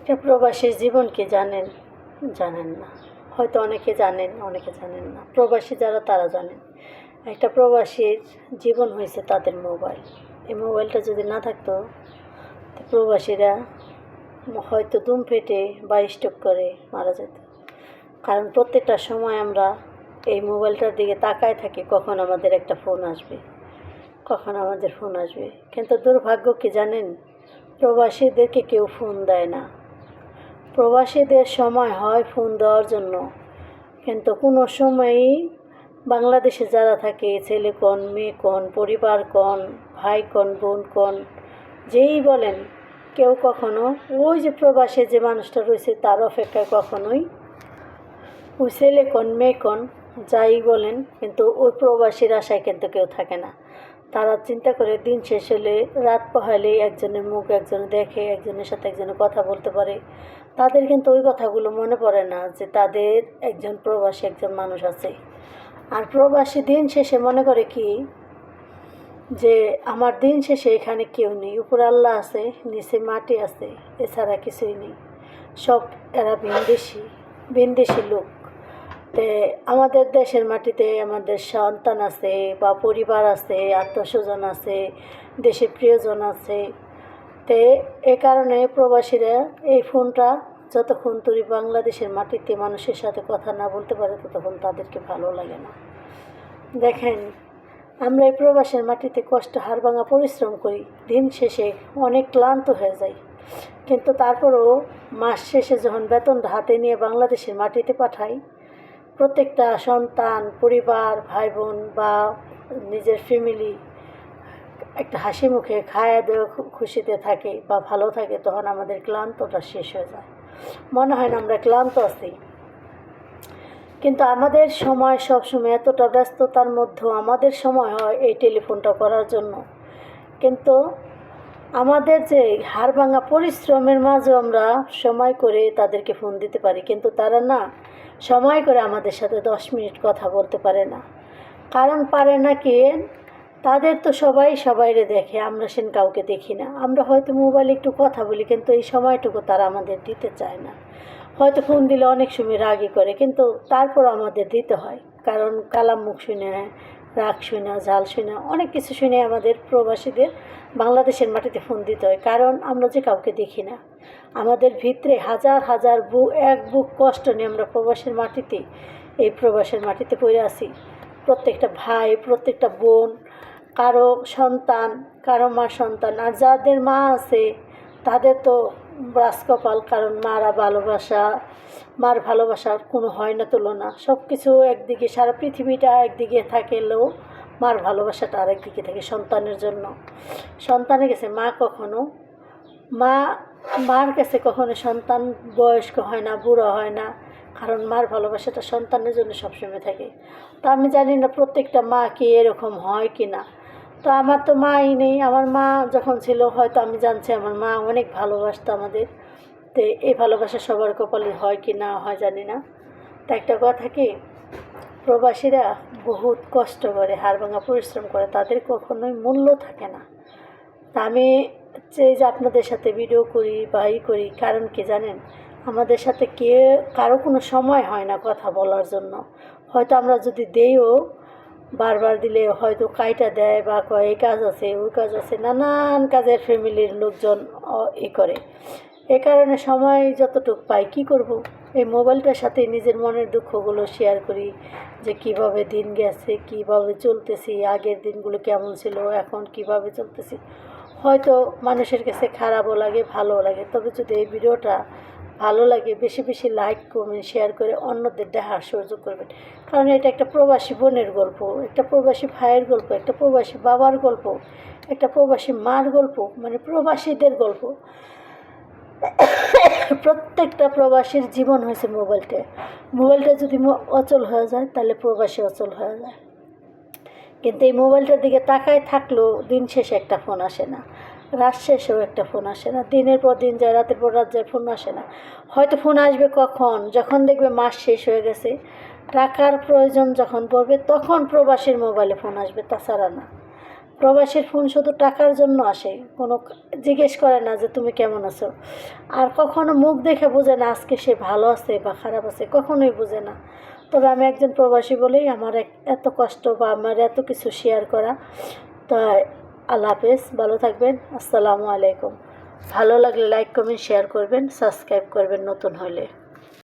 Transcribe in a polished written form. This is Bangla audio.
একটা প্রবাসীর জীবন কি জানেন? জানেন না। হয়তো অনেকে জানেন, অনেকে জানেন না। প্রবাসী যারা তারা জানেন। একটা প্রবাসীর জীবন হয়েছে তাদের মোবাইল। এই মোবাইলটা যদি না থাকতো তো প্রবাসীরা হয়তো দুম ফেটে বা স্ট্রোক করে মারা যেত। কারণ প্রত্যেকটা সময় আমরা এই মোবাইলটার দিকে তাকায় থাকি, কখন আমাদের একটা ফোন আসবে, কখন আমাদের ফোন আসবে। কিন্তু দুর্ভাগ্য কি জানেন? প্রবাসীদেরকে কেউ ফোন দেয় না। প্রবাসীদের সময় হয় ফোন দেওয়ার জন্য, কিন্তু কোনো সময়ই বাংলাদেশে যারা থাকে, ছেলে কোন, মেয়ে কোন, পরিবার কোন, ভাই কোন, বোন কোন, যেই বলেন, কেউ কখনো ওই যে প্রবাসে যে মানুষটা রয়েছে তার অপেক্ষায় কখনোই ওই ছেলে কোন, মেয়ে কোন, যাই বলেন, কিন্তু ওই প্রবাসীর আশায় কিন্তু কেউ থাকে না। তারা চিন্তা করে দিন শেষ হলে, রাত পোহালেই একজনের মুখ একজন দেখে, একজনের সাথে একজনে কথা বলতে পারে। তাদের কিন্তু ওই কথাগুলো মনে পড়ে না যে তাদের একজন প্রবাসী একজন মানুষ আছে। আর প্রবাসী দিন শেষে মনে করে কি, যে আমার দিন শেষে এখানে কেউ নেই, উপর আল্লাহ আছে, নিচে মাটি আছে, এছাড়া কিছুই নেই। সব এরা ভিনদেশি লোক। তে আমাদের দেশের মাটিতে আমাদের সন্তান আছে বা পরিবার আছে, আত্মস্বজন আছে, দেশের প্রিয়জন আছে। তে এ কারণে প্রবাসীরা এই ফোনটা যতক্ষণ তুই বাংলাদেশের মাটিতে মানুষের সাথে কথা না বলতে পারে ততক্ষণ তাদেরকে ভালো লাগে না। দেখেন, আমরা এই প্রবাসের মাটিতে কষ্ট হাড়ভাঙা পরিশ্রম করি, দিন শেষে অনেক ক্লান্ত হয়ে যাই, কিন্তু তারপরেও মাস শেষে যখন বেতনটা হাতে নিয়ে বাংলাদেশের মাটিতে পাঠাই, প্রত্যেকটা সন্তান, পরিবার, ভাই বোন বা নিজের ফ্যামিলি একটা হাসি মুখে খায়া দেওয়া খুশিতে থাকে বা ভালো থাকে, তখন আমাদের ক্লান্তটা শেষ হয়ে যায়, মনে হয় না আমরা ক্লান্ত আছি। কিন্তু আমাদের সময় সবসময় এতটা ব্যস্ততার মধ্যেও আমাদের সময় হয় এই টেলিফোনটা করার জন্য। কিন্তু আমাদের যে হাড়ভাঙা পরিশ্রমের মাঝেও আমরা সময় করে তাদেরকে ফোন দিতে পারি, কিন্তু তারা না সময় করে আমাদের সাথে 10 মিনিট কথা বলতে পারে না। কারণ পারে না কি, তাদের তো সবাই সবাইরে দেখে, আমরা সেন কাউকে দেখি না। আমরা হয়তো মোবাইলে একটু কথা বলি, কিন্তু এই সময়টুকু তারা আমাদের দিতে চায় না। হয়তো ফোন দিলে অনেক সময় রাগই করে, কিন্তু তারপর আমাদের দিতে হয়, কারণ কালাম মুখ শুনে, রাগ শুনে, ঝাল শুনে, অনেক কিছু শুনে আমাদের প্রবাসীদের বাংলাদেশের মাটিতে ফোন দিতে হয়। কারণ আমরা যে কাউকে দেখি না, আমাদের ভিতরে হাজার হাজার এক বুক কষ্ট নিয়ে আমরা প্রবাসের মাটিতে, এই প্রবাসের মাটিতে পড়ে আছি। প্রত্যেকটা ভাই, প্রত্যেকটা বোন, কারো সন্তান, কারো মা সন্তান, আর যাদের মা আছে তাদের তো রাজকপাল, কারণ মার ভালোবাসার কোনো হয় না তুলনা। সব কিছু একদিকে, সারা পৃথিবীটা একদিকে থাকলেও মার ভালোবাসাটা আরেকদিকে থাকে সন্তানের জন্য। সন্তানের কাছে মার কাছে কখনো সন্তান বয়স্ক হয় না, বুড়ো হয় না, কারণ মার ভালোবাসাটা সন্তানের জন্য সবসময় থাকে। তো আমি জানি না প্রত্যেকটা মা কি এরকম হয় কি না। তো আমার তো মাই নেই। আমার মা যখন ছিল, হয়তো আমি জানছি আমার মা অনেক ভালোবাসতো আমাদের। তো এই ভালোবাসা সবার কপালে হয় কি না হয় জানি না। তা একটা কথা কি, প্রবাসীরা বহুত কষ্ট করে, হাড়ভাঙা পরিশ্রম করে, তাদের কখনোই মূল্য থাকে না। তা আমি চাই যে আপনাদের সাথে ভিডিও করি বা করি, কারণ কি জানেন, আমাদের সাথে কারো কোনো সময় হয় না কথা বলার জন্য। হয়তো আমরা যদি দেইও, বারবার দিলে হয়তো কাইটা দেয় বা কয় এই কাজ আছে, ওই কাজ আছে, নানান কাজের ফ্যামিলির লোকজন করে। এ কারণে সময় যতটুকু পাই কী করব, এই মোবাইলটার সাথে নিজের মনের দুঃখগুলো শেয়ার করি, যে কিভাবে দিন গেছে, কিভাবে চলতেছি, আগের দিনগুলো কেমন ছিল, এখন কিভাবে চলতেছি। হয়তো মানুষের কাছে খারাপও লাগে, ভালোও লাগে, তবে যদি এই ভিডিওটা ভালো লাগে, বেশি বেশি লাইক, কমেন্ট, শেয়ার করে অন্যদের দেখার সুযোগ করবেন। কারণ এটা একটা প্রবাসী বোনের গল্প, একটা প্রবাসী ভাইয়ের গল্প, একটা প্রবাসী বাবার গল্প, একটা প্রবাসী মার গল্প, মানে প্রবাসীদের গল্প। প্রত্যেকটা প্রবাসীর জীবন হয়েছে মোবাইলটা যদি অচল হয়ে যায়, তাহলে প্রবাসী অচল হয়ে যায়। কিন্তু এই মোবাইলটার দিকে তাকায় থাকলেও দিন শেষে একটা ফোন আসে না, রাত শেষেও একটা ফোন আসে না, দিনের পর দিন যায়, রাতের পর রাত যায়, ফোন আসে না। হয়তো ফোন আসবে কখন, যখন দেখবে মাস শেষ হয়ে গেছে, টাকার প্রয়োজন যখন পড়বে, তখন প্রবাসীর মোবাইলে ফোন আসবে, তাছাড়া না। প্রবাসীর ফোন শুধু টাকার জন্য আসে, কোনো জিজ্ঞেস করে না যে তুমি কেমন আছো। আর কখনো মুখ দেখে বোঝে না আজকে সে ভালো আছে বা খারাপ আছে, কখনোই বোঝে না। তবে আমি একজন প্রবাসী বলেই আমার এত কষ্ট বা আমার এত কিছু শেয়ার করা। তাই আল্লাহ হাফেজ, ভালো থাকবেন, আসসালামু আলাইকুম। ভালো লাগলে লাইক কমেন্ট শেয়ার করবেন, সাবস্ক্রাইব করবেন নতুন হলে।